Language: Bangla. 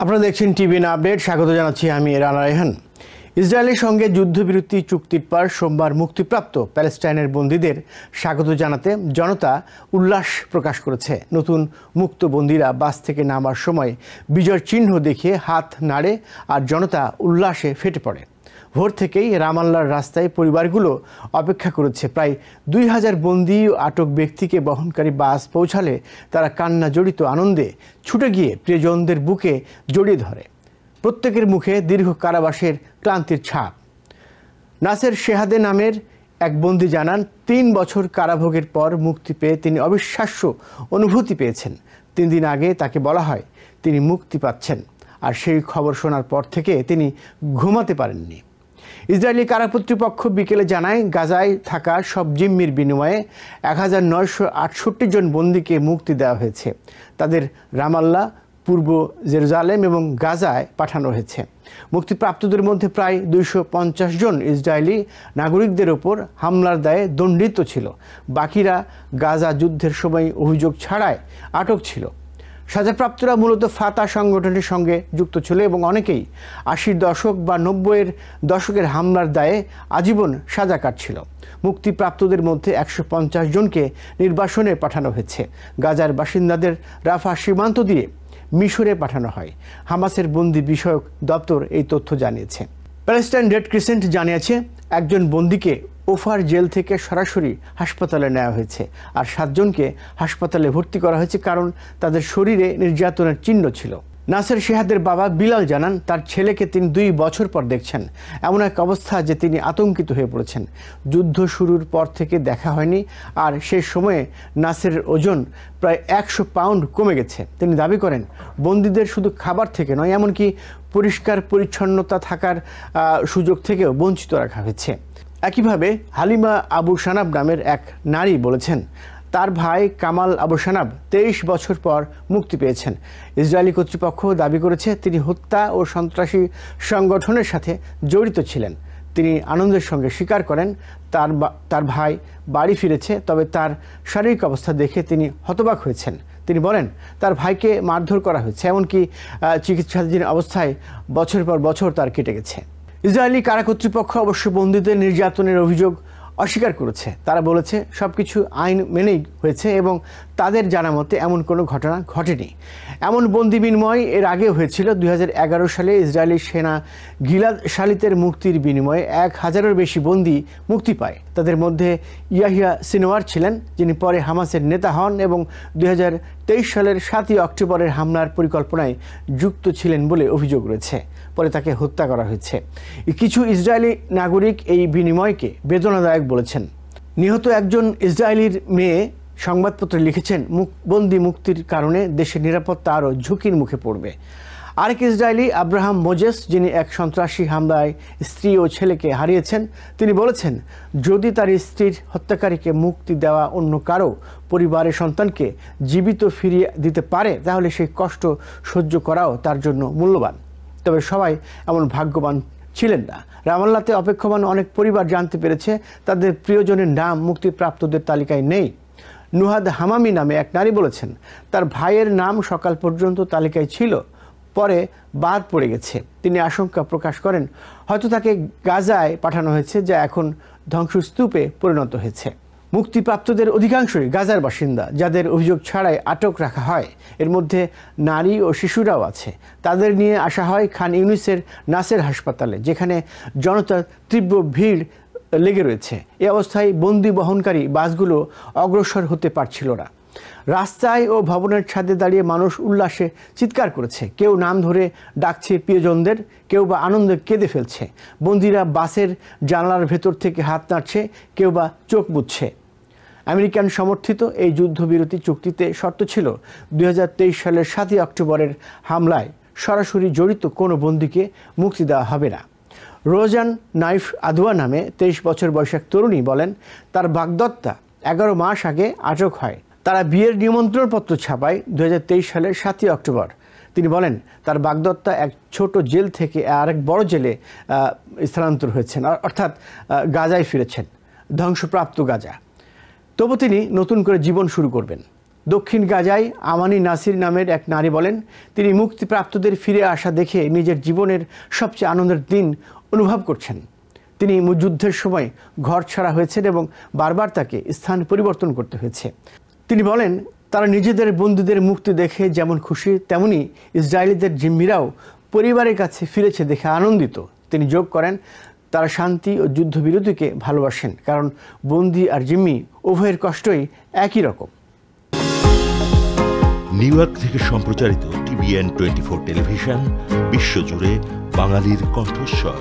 আপনারা দেখছেন টিভিএন আপডেট। স্বাগত জানাচ্ছি আমি রানা রায়হান। ইসরায়েলের সঙ্গে যুদ্ধবিরতি চুক্তির পর সোমবার মুক্তিপ্রাপ্ত প্যালেস্টাইনের বন্দীদের স্বাগত জানাতে জনতা উল্লাস প্রকাশ করেছে। নতুন মুক্ত বন্দীরা বাস থেকে নামার সময় বিজয়ের চিহ্ন দেখিয়ে হাত নাড়ে আর জনতা উল্লাসে ফেটে পড়ে। ভোর থেকেই রামাল্লার রাস্তায় পরিবারগুলো অপেক্ষা করেছে। প্রায় 2000 বন্দী ও আটক ব্যক্তিকে বহনকারী বাস পৌঁছালে তারা কান্না জড়িত আনন্দে ছুটে গিয়ে প্রিয়জনদের বুকে জড়িয়ে ধরে। প্রত্যেকের মুখে দীর্ঘ কারাবাসের ক্লান্তির ছাপ। নাসের শেহাদে নামের এক বন্দী জানান, 3 বছর কারাভোগের পর মুক্তি পেয়ে তিনি অবিশ্বাস্য অনুভূতি পেয়েছেন। 3 দিন আগে তাকে বলা হয় তিনি মুক্তি পাচ্ছেন, আর সেই খবর শোনার পর থেকে তিনি ঘুমাতে পারেননি। ইসরায়েলি কারা কর্তৃপক্ষ বিকেলে জানায়, গাজায় থাকা সব জিম্মির বিনিময়ে 1968 জন বন্দীকে মুক্তি দেওয়া হয়েছে। তাদের রামাল্লা, পূর্ব জেরুজালেম এবং গাজায় পাঠানো হয়েছে। মুক্তিপ্রাপ্তদের মধ্যে প্রায় 250 জন ইসরায়েলি নাগরিকদের ওপর হামলার দায়ে দণ্ডিত ছিল। বাকিরা গাজা যুদ্ধের সময় অভিযোগ ছাড়াই আটক ছিল। সাজাপ্রাপ্তরা মূলত ফাতা সংগঠনের সঙ্গে যুক্ত ছিল এবং অনেকেই 80 দশক বা 90-এর দশকের হামলার দায়ে আজীবন সাজা কাটছিল। মুক্তিপ্রাপ্তদের মধ্যে 150 জনকে নির্বাসনে পাঠানো হয়েছে। গাজার বাসিন্দাদের রাফা সীমান্ত দিয়ে মিশরে পাঠানো হয়। হামাসের বন্দী বিষয়ক দপ্তর এই তথ্য জানিয়েছে। প্যালেস্টাইন রেড ক্রিসেন্ট জানিয়েছে, একজন বন্দীকে ওফার জেল থেকে সরাসরি হাসপাতালে নেওয়া হয়েছে, আর 7 জনকে হাসপাতালে ভর্তি করা হয়েছে কারণ তাদের শরীরে নির্যাতনের চিহ্ন ছিল। নাসের শেহাদের বাবা বিলাল জানান, তার ছেলেকে তিনি 2 বছর পর দেখছেন। এমন এক অবস্থা যে তিনি আতঙ্কিত হয়ে পড়েছেন। যুদ্ধ শুরুর পর থেকে দেখা হয়নি, আর সেই সময়ে নাসের ওজন প্রায় 100 পাউন্ড কমে গেছে। তিনি দাবি করেন, বন্দীদের শুধু খাবার থেকে নয়, এমনকি পরিষ্কার পরিচ্ছন্নতা থাকার সুযোগ থেকেও বঞ্চিত রাখা হয়েছে। একইভাবে হালিমা আবু সানাব নামের এক নারী বলেছেন, তার ভাই কামাল আবু সানাব 23 বছর পর মুক্তি পেয়েছেন। ইসরায়েলি কর্তৃপক্ষ দাবি করেছে তিনি হত্যা ও সন্ত্রাসী সংগঠনের সাথে জড়িত ছিলেন। তিনি আনন্দের সঙ্গে স্বীকার করেন তার ভাই বাড়ি ফিরেছে, তবে তার শারীরিক অবস্থা দেখে তিনি হতবাক হয়েছেন। তিনি বলেন, তার ভাইকে মারধর করা হয়েছে, এমনকি চিকিৎসাধীন অবস্থায় বছর পর বছর তার কেটে গেছে। ইসরায়েলি কারা কর্তৃপক্ষ অবশ্য বন্দীদের নির্যাতনের অভিযোগ অস্বীকার করেছে। তারা বলেছে সবকিছু আইন মেনেই হয়েছে এবং তাদের জানা মতে এমন কোনো ঘটনা ঘটেনি। এমন বন্দি বিনিময় এর আগে হয়েছিল। 2011 সালে ইসরায়েলি সেনা গিলাদ শালিতের মুক্তির বিনিময়ে 1000-এর বেশি বন্দী মুক্তি পায়। তাদের মধ্যে ইয়াহিয়া সিনোয়ার ছিলেন, যিনি পরে হামাসের নেতা হন এবং 2023 সালের 7ই অক্টোবরের হামলার পরিকল্পনায় যুক্ত ছিলেন বলে অভিযোগ রয়েছে। পরে তাকে হত্যা করা হয়েছে। কিছু ইসরায়েলি নাগরিক এই বিনিময়কে বেদনাদায়ক বলেছেন। নিহত একজন ইসরায়েলির মেয়ে সংবাদপত্রে লিখেছেন, বন্দি মুক্তির কারণে দেশের নিরাপত্তা আরও ঝুঁকির মুখে পড়বে। আরেক ইসরায়েলি আব্রাহাম মোজেস, যিনি এক সন্ত্রাসী হামলায় স্ত্রী ও ছেলেকে হারিয়েছেন, তিনি বলেছেন, যদি তার স্ত্রীর হত্যাকারীকে মুক্তি দেওয়া অন্য কারো পরিবারের সন্তানকে জীবিত ফিরিয়ে দিতে পারে, তাহলে সেই কষ্ট সহ্য করাও তার জন্য মূল্যবান। তবে সবাই এমন ভাগ্যবান ছিলেন না। রামাল্লাতে অপেক্ষমান অনেক পরিবার জানতে পেরেছে তাদের প্রিয়জনের নাম মুক্তিপ্রাপ্তদের তালিকায় নেই। নুহাদ হামামি নামে এক নারী বলেছেন, তার ভাইয়ের নাম সকাল পর্যন্ত তালিকায় ছিল, পরে বাদ পড়ে গেছে। তিনি আশঙ্কা প্রকাশ করেন, হয়তো তাকে গাজায় পাঠানো হয়েছে, যা এখন ধ্বংসস্তূপে পরিণত হয়েছে। মুক্তিপ্রাপ্তদের অধিকাংশই গাজার বাসিন্দা, যাদের অভিযোগ ছাড়াই আটক রাখা হয়। এর মধ্যে নারী ও শিশুরাও আছে। তাদের নিয়ে আসা হয় খান ইউনিসের নাসের হাসপাতালে, যেখানে জনতার তীব্র ভিড় লেগে রয়েছে। এই অবস্থায় বন্দি বহনকারী বাসগুলো অগ্রসর হতে পারছিল না। রাস্তায় ও ভবনের ছাদে দাঁড়িয়ে মানুষ উল্লাসে চিৎকার করেছে। কেউ নাম ধরে ডাকছে প্রিয়জনদের, কেউ বা আনন্দে কেঁদে ফেলছে। বন্দীরা বাসের জানালার ভেতর থেকে হাত নাড়ছে, কেউ বা চোখ বুজছে। আমেরিকান সমর্থিত এই যুদ্ধবিরতি চুক্তিতে শর্ত ছিল, 2023 সালের 7ই অক্টোবরের হামলায় সরাসরি জড়িত কোনো বন্দীকে মুক্তি দেওয়া হবে না। রোজান নাইফ আদওয়া নামে 23 বছর বয়সী এক তরুণী বলেন, তার বাগদত্তা 11 মাস আগে আটক হয়। তারা বিয়ের নিমন্ত্রণপত্র ছাপায় 2023 সালের 7ই অক্টোবর। তিনি বলেন, তার বাগদত্তা এক ছোট জেল থেকে আরেক বড় জেলে স্থানান্তর হয়েছেন, অর্থাৎ গাজায় ফিরেছেন, ধ্বংসপ্রাপ্ত গাজা। তবু তিনি নতুন করে জীবন শুরু করবেন। দক্ষিণ গাজায় আমানি নাসির নামের এক নারী বলেন, তিনি মুক্তিপ্রাপ্তদের ফিরে আসা দেখে নিজের জীবনের সবচেয়ে আনন্দের দিন অনুভব করছেন। তিনি যুদ্ধের সময় ঘর ছাড়া হয়েছেন এবং বারবার তাকে স্থান পরিবর্তন করতে হয়েছে। তিনি বলেন, তারা নিজেদের বন্দীদের মুক্তি দেখে যেমন খুশি, তেমনি ইসরায়েলিদের জিম্মিরাও পরিবারের কাছে ফিরেছে দেখে আনন্দিত। তিনি যোগ করেন, তারা শান্তি ও যুদ্ধবিরতিকে ভালোবাসেন, কারণ বন্দী আর জিম্মি উভয়ের কষ্টই একই রকম। নিউ ইয়র্ক থেকে সম্প্রচারিত TVN 24 টেলিভিশন বিশ্বজুড়ে বাঙালির কণ্ঠস্বর।